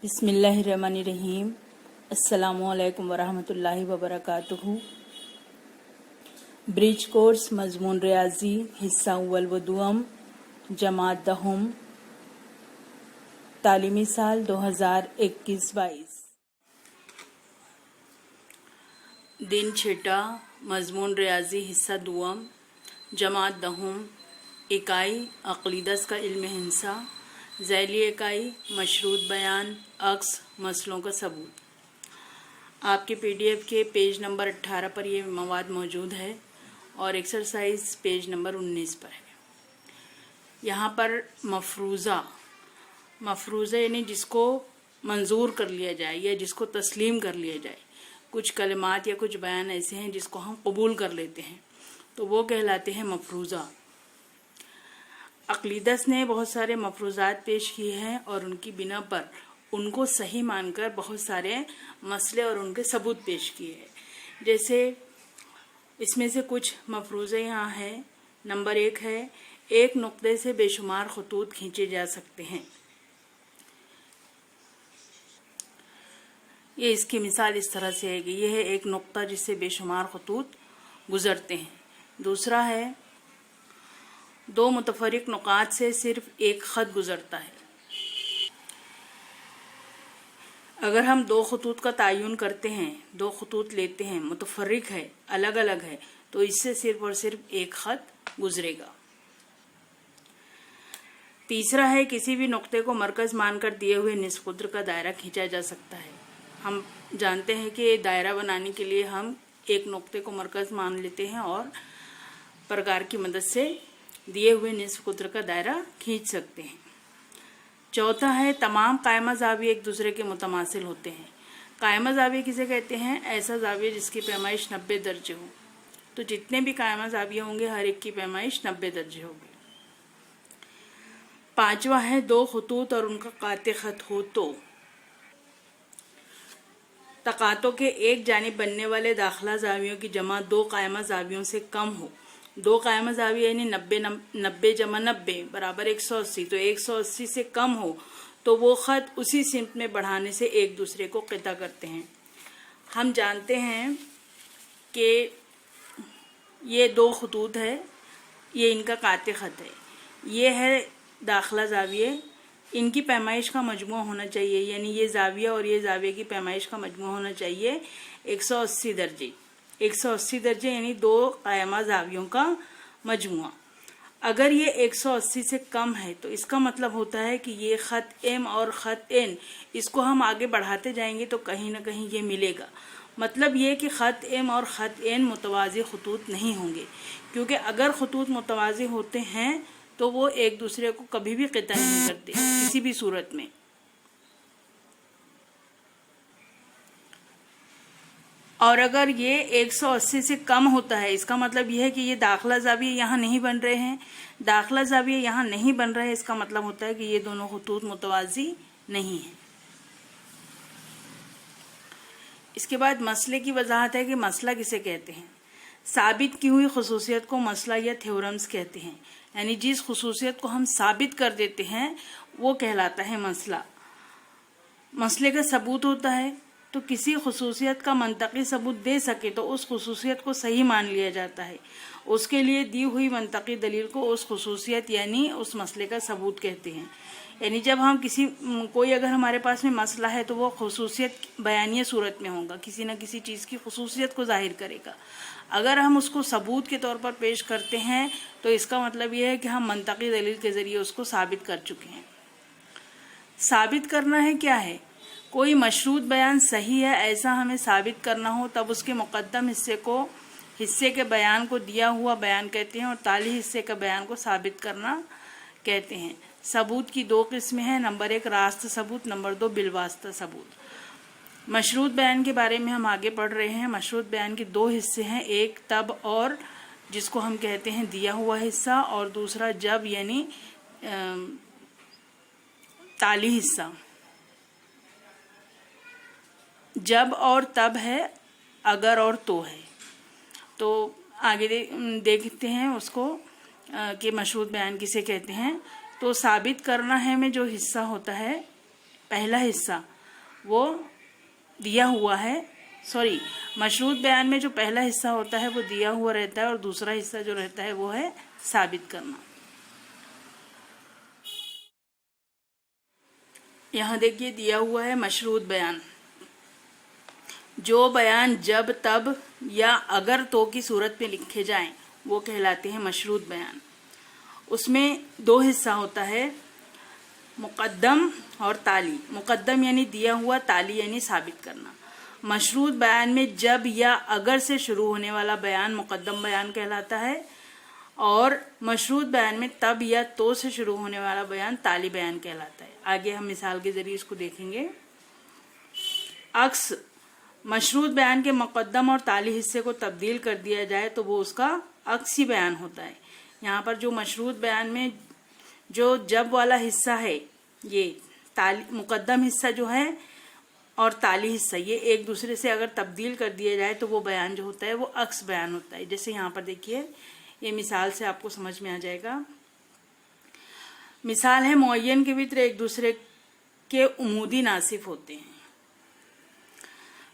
बिस्मिल्लाहिर्रहमानिर्रहीम। अस्सलामुअलैकुम वरहमतुल्लाहि वबरकातुहू। ब्रिज कोर्स मजमून रियाजी हिस्सा अव्वल व दुअम जमात दहम तालीमी साल 2021-22। दिन छठा मजमून रियाजी हिस्सा दुअम जमात दहम इकाई अक़ीदत का इल्म हिंसा ज़ैली इकाई मशरूत बयान अक्स मसलों का सबूत। आपके PDF के पेज नंबर 18 पर ये मवाद मौजूद है और एक्सरसाइज पेज नंबर 19 पर है। यहाँ पर मफरूज़ा यानी जिसको मंजूर कर लिया जाए या जिसको तस्लीम कर लिया जाए। कुछ कलिमात या कुछ बयान ऐसे हैं जिसको हम कबूल कर लेते हैं तो वो कहलाते हैं मफरूज़ा। अक़ीदत ने बहुत सारे मफरूज़ात पेश किए हैं और उनकी बिना पर उनको सही मानकर बहुत सारे मसले और उनके सबूत पेश किए हैं। जैसे इसमें से कुछ मफरूज़े यहाँ हैं। नंबर 1 है, एक नुक्ते से बेशुमार खतूत खींचे जा सकते हैं। ये इसकी मिसाल इस तरह से है कि यह है एक नुक्ता जिससे बेशुमार खतूत गुजरते हैं। दूसरा है, दो मुतफरिक नुकात से सिर्फ एक खत गुजरता है। अगर हम दो खतूत का तयन करते हैं, दो खतूत लेते हैं, मुतफरिक है, अलग अलग है, तो इससे सिर्फ और सिर्फ एक खत गुजरेगा। तीसरा है, किसी भी नुक्ते को मरकज मानकर दिए हुए निस्फ कुद्र का दायरा खींचा जा सकता है। हम जानते हैं कि दायरा बनाने के लिए हम एक नुक्ते को मरकज मान लेते हैं और प्रकार की मदद से दिए हुए निस्फ कुद्र का दायरा खींच सकते हैं। चौथा है, तमाम कायमा ज़ाविये एक दूसरे के मुतमासिल होते हैं। कायमा ज़ाविये किसे कहते हैं? ऐसा ज़ाविया जिसकी पैमाइश 90 दर्जे हो। तो जितने भी कायमा ज़ाविये होंगे हर एक की पैमाइश 90 दर्जे होगी। पांचवा है, दो खतूत और उनका काते खत हो तो तकातों के एक जानिब बनने वाले दाखिला ज़ावियों की जमा दो कायमा ज़ावियों से कम हो। दो कायमा ज़ाविया यानी 90 जमा 90 बराबर 180, तो 180 से कम हो तो वो ख़त उसी सिमत में बढ़ाने से एक दूसरे को क़िता करते हैं। हम जानते हैं कि ये दो खतूत है, ये इनका काते ख़त है, ये है दाखिला ज़ाविये। इनकी पैमाइश का मजमू होना चाहिए, यानी ये ज़ाविया और ये ज़ाविया की पैमाइश का मजमू होना चाहिए 180 दर्जे। 180 दर्जे यानी दो कायमा ज़ावियों का मजमुआ। अगर ये 180 से कम है तो इसका मतलब होता है कि ये ख़त M और ख़त N, इसको हम आगे बढ़ाते जाएंगे तो कहीं ना कहीं ये मिलेगा। मतलब ये कि ख़त M और ख़त N मुतवाज़ी खतूत नहीं होंगे, क्योंकि अगर खतूत मुतवाज़ी होते हैं तो वो एक दूसरे को कभी भी क़िता नहीं करते किसी भी सूरत में। और अगर ये 180 से कम होता है, इसका मतलब यह है कि ये दाखिला ज़ाविये यहाँ नहीं बन रहे हैं। दाखिला ज़ाविये यहाँ नहीं बन रहे हैं, इसका मतलब होता है कि ये दोनों खतूत मुतवाज़ी नहीं है। इसके बाद मसले की वजाहत है कि मसला किसे कहते हैं। साबित की हुई खसूसियत को मसला या थ्योरम्स कहते हैं, यानी जिस खसूसियत को हम साबित कर देते हैं वो कहलाता है मसला। मसले का सबूत होता है, तो किसी खसूसियत का मंतकी सबूत दे सके तो उस खसूसियत को सही मान लिया जाता है। उसके लिए दी हुई मंतकी दलील को उस खसूसियत यानी उस मसले का सबूत कहते हैं। यानी जब हम कोई अगर हमारे पास में मसला है तो वो खसूसियत बयानिया सूरत में होगा, किसी न किसी चीज़ की खसूसियत को जाहिर करेगा। अगर हम उसको सबूत के तौर पर पेश करते हैं तो इसका मतलब ये है कि हम मंतकी दलील के ज़रिए उसको साबित कर चुके हैं। साबित करना है क्या है? कोई मशरूत बयान सही है ऐसा हमें साबित करना हो तब उसके मुक़द्दम हिस्से के बयान को दिया हुआ बयान कहते हैं और ताली हिस्से का बयान को साबित करना कहते हैं। सबूत की दो किस्में हैं, नंबर 1 रास्त सबूत, नंबर 2 बिलवास्ता सबूत। मशरूत बयान के बारे में हम आगे पढ़ रहे हैं। मशरूत बयान के दो हिस्से हैं, एक तब और जिसको हम कहते हैं दिया हुआ हिस्सा, और दूसरा जब यानी ताली हिस्सा। जब और तब है, अगर और तो है। तो आगे देखते हैं उसको कि मशरूत बयान किसे कहते हैं। तो साबित करना है में जो हिस्सा होता है पहला हिस्सा वो दिया हुआ है, सॉरी, मशरूत बयान में जो पहला हिस्सा होता है वो दिया हुआ रहता है और दूसरा हिस्सा जो रहता है वो है साबित करना। यहाँ देखिए दिया हुआ है मशरूत बयान। जो बयान जब तब या अगर तो की सूरत में लिखे जाएं वो कहलाते हैं मशरूत बयान। उसमें दो हिस्सा होता है, मुकद्दम और ताली। मुकद्दम यानी दिया हुआ, ताली यानी साबित करना। मशरूत बयान में जब या अगर से शुरू होने वाला बयान मुकद्दम बयान कहलाता है और मशरूत बयान में तब या तो से शुरू होने वाला बयान ताली बयान कहलाता है। आगे हम मिसाल के जरिए इसको देखेंगे। अक्स, मशरूत बयान के मुकद्दम और ताली हिस्से को तब्दील कर दिया जाए तो वो उसका अक्सी बयान होता है। यहाँ पर जो मशरूत बयान में जो जब वाला हिस्सा है, ये ताली मुकद्दम हिस्सा जो है और ताली हिस्सा, ये एक दूसरे से अगर तब्दील कर दिया जाए तो वो बयान जो होता है वो अक्स बयान होता है। जैसे यहाँ पर देखिए, ये मिसाल से आपको समझ में आ जाएगा। मिसाल है, मुअय्यन के वित्र एक दूसरे के उमूदी नासिफ होते हैं।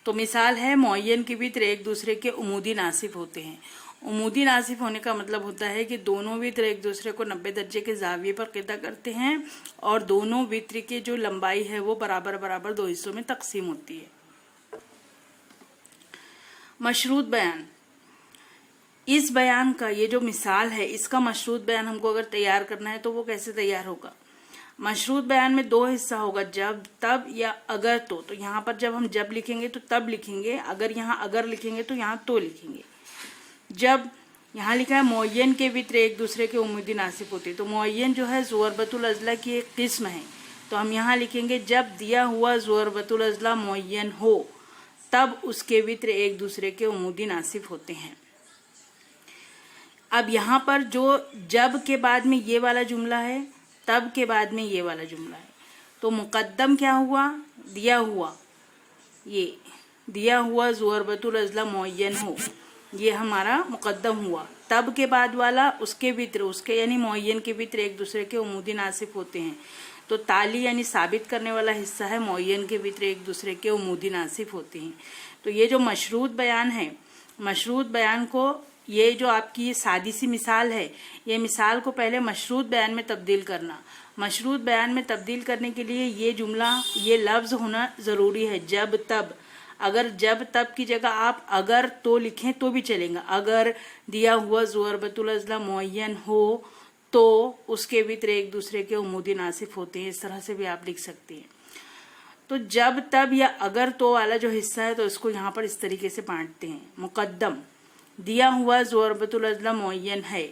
तो मिसाल है, मुअय्यन के वित्र एक दूसरे के उमूदी नासिफ होते हैं। उमूदी नासिफ होने का मतलब होता है कि दोनों वित्र एक दूसरे को 90 दर्जे के जाविये पर क़िदा करते हैं और दोनों वित्र की जो लंबाई है वो बराबर बराबर दो हिस्सों में तकसीम होती है। मशरूत बयान, इस बयान का ये जो मिसाल है, इसका मशरूत बयान हमको अगर तैयार करना है तो वो कैसे तैयार होगा। मशरूत बयान में दो हिस्सा होगा, जब तब या अगर तो। तो यहाँ पर जब हम जब लिखेंगे तो तब लिखेंगे, अगर यहाँ अगर लिखेंगे तो यहाँ तो लिखेंगे। जब यहाँ लिखा है मुअय्यन के वित्र एक दूसरे के उमूदी नासिफ होते, तो मुअय्यन जो है ज़ुअरबतुल अज़ला की एक किस्म है। तो हम यहाँ लिखेंगे जब दिया हुआ ज़ुअरबतुल अज़ला मुअय्यन हो तब उसके वित्र एक दूसरे के उमूदी नासिफ होते हैं। अब यहाँ पर जो जब के बाद में ये वाला जुमला है, तब के बाद में ये वाला जुमला है, तो मुकद्दम क्या हुआ, दिया हुआ, ये दिया हुआ ज़ुअरबतुल अज़ला मुअय्यन हो, ये हमारा मुकद्दम हुआ। तब के बाद वाला उसके वित्र, उसके यानी मुअय्यन के वित्र एक दूसरे के उमूदी नासिफ होते हैं। तो ताली यानी साबित करने वाला हिस्सा है, मुअय्यन के वित्र एक दूसरे के उमूदी नासिफ होते हैं। तो ये जो मशरूत बयान है, मशरूत बयान को, ये जो आपकी सादी सी मिसाल है, ये मिसाल को पहले मशरूत बयान में तब्दील करना। मशरूत बयान में तब्दील करने के लिए ये जुमला, ये लफ्ज़ होना ज़रूरी है, जब तब। अगर जब तब की जगह आप अगर तो लिखें तो भी चलेगा। अगर दिया हुआ ज़ुअरबतुल अज़ला मुअय्यन हो तो उसके वित्र एक दूसरे के उमूदी नासिफ होते हैं, इस तरह से भी आप लिख सकते हैं। तो जब तब या अगर तो वाला जो हिस्सा है, तो इसको यहाँ पर इस तरीके से बांटते हैं। मुकद्दम, दिया हुआ ज़ुअरबतुल अज़ला मुअय्यन है,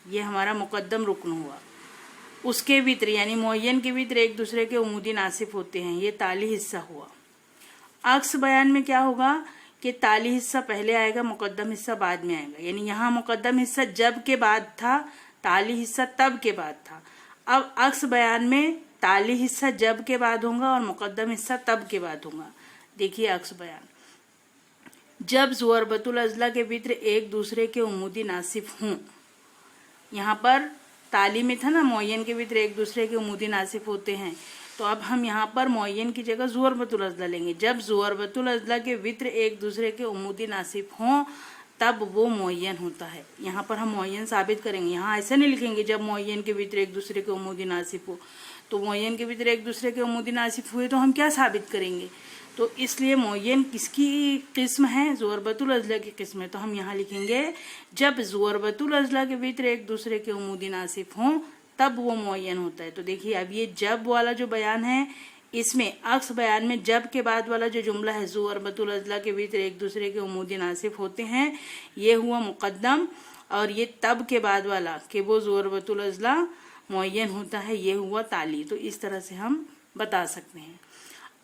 ये हमारा मुकद्दम रुकन हुआ। उसके वित्र यानी मुअय्यन के वित्र एक दूसरे के उमूदी नासिफ होते हैं, ये ताली हिस्सा हुआ। अक्स बयान में क्या होगा कि ताली हिस्सा पहले आएगा, मुकद्दम हिस्सा बाद में आएगा। यानी यहाँ मुकद्दम हिस्सा जब के बाद था, ताली हिस्सा तब के बाद था। अब अक्स बयान में ताली हिस्सा जब के बाद होगा और मुकद्दम हिस्सा तब के बाद होगा। देखिए अक्स बयान, जब ज़ुअरबतुल अज़ला के वित्र एक दूसरे के उमूदी नासिफ हों, यहाँ पर ताली में था ना, मुअय्यन के वित्र एक दूसरे के उमूदी नासिफ होते हैं, तो अब हम यहाँ पर मुअय्यन की जगह ज़ुअरबतुल अज़ला लेंगे। जब ज़ुअरबतुल अज़ला के वित्र एक दूसरे के उमूदी नासिफ हों तब वो मुअय्यन होता है। यहाँ पर हम मुअय्यन साबित करेंगे। यहाँ ऐसा नहीं लिखेंगे जब मुअय्यन के वित्र एक दूसरे के उमूदी नासिफ हो। तो मुअय्यन के वित्र एक दूसरे के उमूदी नासिफ हुए तो हम क्या साबित करेंगे। तो इसलिए मुअय्यन किसकी किस्म है, ज़ुअरबतुल अज़ला की किस्म है। तो हम यहाँ लिखेंगे जब ज़ुअरबतुल अज़ला के वित्र एक दूसरे के उमूदी नासिफ हों तब वो मुअय्यन होता है। तो देखिए अब ये जब वाला जो बयान है, इसमें अक्स बयान में जब के बाद वाला जो जुमला है, ज़ुअरबतुल अज़ला के वित्र एक दूसरे के उमूदी नासिफ होते हैं, ये हुआ मुकद्दम। और ये तब के बाद वाला कि वो ज़ुअरबतुल अज़ला मुअय्यन होता है, ये हुआ ताली। तो इस तरह से हम बता सकते हैं।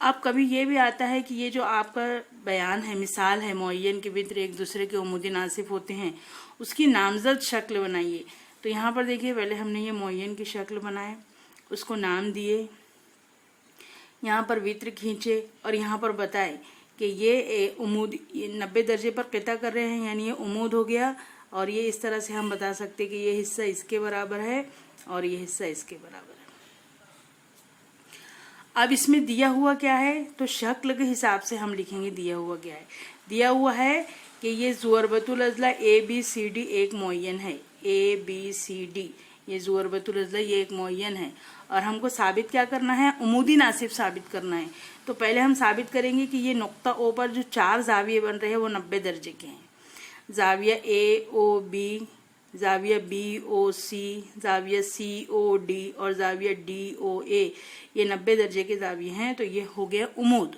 अब कभी ये भी आता है कि ये जो आपका बयान है, मिसाल है, मुअय्यन के वित्र एक दूसरे के उमूदी नासिफ होते हैं, उसकी नामज़द शक्ल बनाइए। तो यहाँ पर देखिए पहले हमने ये मुअय्यन की शक्ल बनाए, उसको नाम दिए, यहाँ पर वित्र खींचे और यहाँ पर बताए कि ये उमूद 90 दर्जे पर क़िता कर रहे हैं, यानी ये उमूद हो गया। और ये इस तरह से हम बता सकते कि ये हिस्सा इसके बराबर है और ये हिस्सा इसके बराबर है। अब इसमें दिया हुआ क्या है, तो शक्ल के हिसाब से हम लिखेंगे दिया हुआ क्या है। दिया हुआ है कि ये ज़ुअरबतुल अज़ला ABCD एक मुअय्यन है, ABCD ये ज़ुअरबतुल अज़ला ये एक मुअय्यन है, और हमको साबित क्या करना है, उमूदी नासिब साबित करना है। तो पहले हम साबित करेंगे कि ये नुक्ता ओ पर जो 4 जाविये बन रहे हैं वो 90 दर्जे के हैं। जाविया AOB, जाविया BOC, जाविया COD और जाविया DOA ये 90 दर्जे के जाविये हैं। तो ये हो गया उमूद।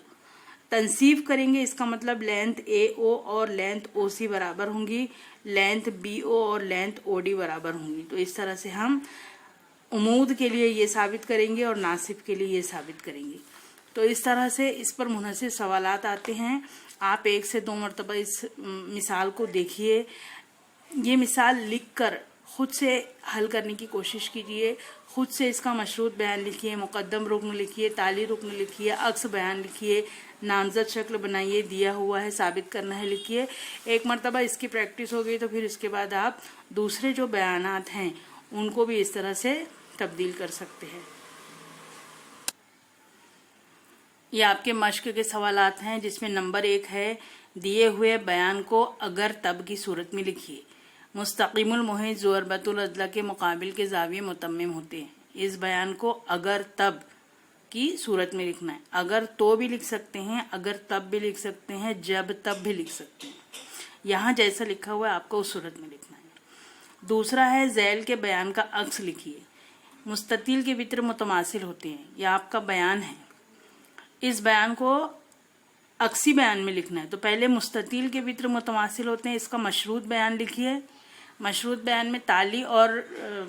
तनसीफ करेंगे, इसका मतलब लेंथ AO और लेंथ OC बराबर होंगी, लेंथ BO और लेंथ OD बराबर होंगी। तो इस तरह से हम उमूद के लिए ये साबित करेंगे और नासिब के लिए ये साबित करेंगे। तो इस तरह से इस पर मुनहसिर सवालात आते हैं। आप 1 से 2 मरतबा इस मिसाल को देखिए। ये मिसाल लिखकर खुद से हल करने की कोशिश कीजिए। खुद से इसका मशरूत बयान लिखिए, मुकद्दम रुकन लिखिए, ताली रुकन लिखिए, अक्स बयान लिखिए, नामजद शक्ल बनाइए, दिया हुआ है साबित करना है लिखिए। एक मरतबा इसकी प्रैक्टिस हो गई तो फिर इसके बाद आप दूसरे जो बयानात हैं उनको भी इस तरह से तब्दील कर सकते हैं। ये आपके मश्क के सवालात हैं, जिसमें नंबर 1 है, दिए हुए बयान को अगर तब की सूरत में लिखिए। मुस्तक़िमुल मुहीत ज़ुअरबतुल अज़ला के मुकाबिल के ज़ाविये मुतम्मिम होते हैं। इस बयान को अगर तब की सूरत में लिखना है। अगर तो भी लिख सकते हैं, अगर तब भी लिख सकते हैं, जब तब भी लिख सकते हैं। यहाँ जैसा लिखा हुआ है आपको उस सूरत में लिखना है। दूसरा है, ज़ैल के बयान का अक्स लिखिए। मुस्ततिल के वित्र मुतमासिल होते हैं, यह आपका बयान है। इस बयान को अक्सी बयान में लिखना है। तो पहले मुस्ततिल के वित्र मुतमासिल होते हैं, इसका मशरूत बयान लिखिए। मशरूत बयान में ताली और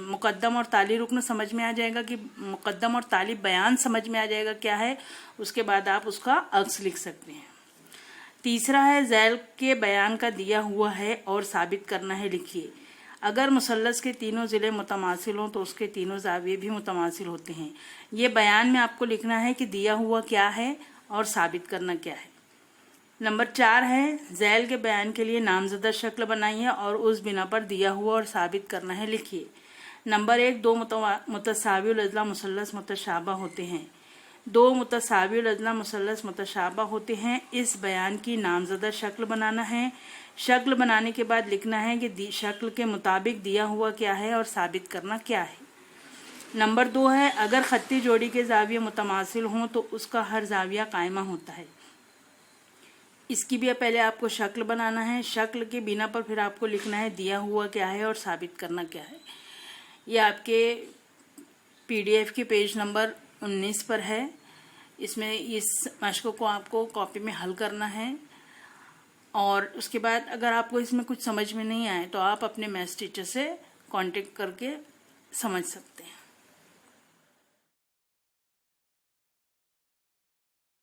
मुकद्दम और ताली रुकन समझ में आ जाएगा कि मुकद्दम और ताली बयान समझ में आ जाएगा क्या है। उसके बाद आप उसका अक्स लिख सकते हैं। तीसरा है, ज़ैल के बयान का दिया हुआ है और साबित करना है लिखिए। अगर मुसल्लस के तीनों ज़िले मुतमासिल हों तो उसके तीनों ज़ाविये भी मुतमासिल होते हैं। ये बयान में आपको लिखना है कि दिया हुआ क्या है और साबित करना क्या है। नंबर 4 है, ज़ैल के बयान के लिए नामज़दा शक्ल बनाइए और उस बिना पर दिया हुआ और साबित करना है लिखिए। नंबर 1, 2 मुतसावियुल अज़ला मुसल्लस मुतशाबा होते हैं। 2 मुतसावियुल अज़ला मुसल्लस मुतशाबा होते हैं। इस बयान की नामज़दा शक्ल बनाना है। शक्ल बनाने के बाद लिखना है कि शक्ल के मुताबिक दिया हुआ क्या है और साबित करना क्या है। नंबर 2 है, अगर खत्ती जोड़ी के ज़ाविये मुतमासिल हों तो उसका हर ज़ाविया कायमा होता है। इसकी भी पहले आपको शक्ल बनाना है। शक्ल के बिना पर फिर आपको लिखना है दिया हुआ क्या है और साबित करना क्या है। ये आपके PDF के पेज नंबर 19 पर है। इसमें इस मश्क को आपको कॉपी में हल करना है। और उसके बाद अगर आपको इसमें कुछ समझ में नहीं आए तो आप अपने मैथ्स टीचर से कांटेक्ट करके समझ सकते हैं।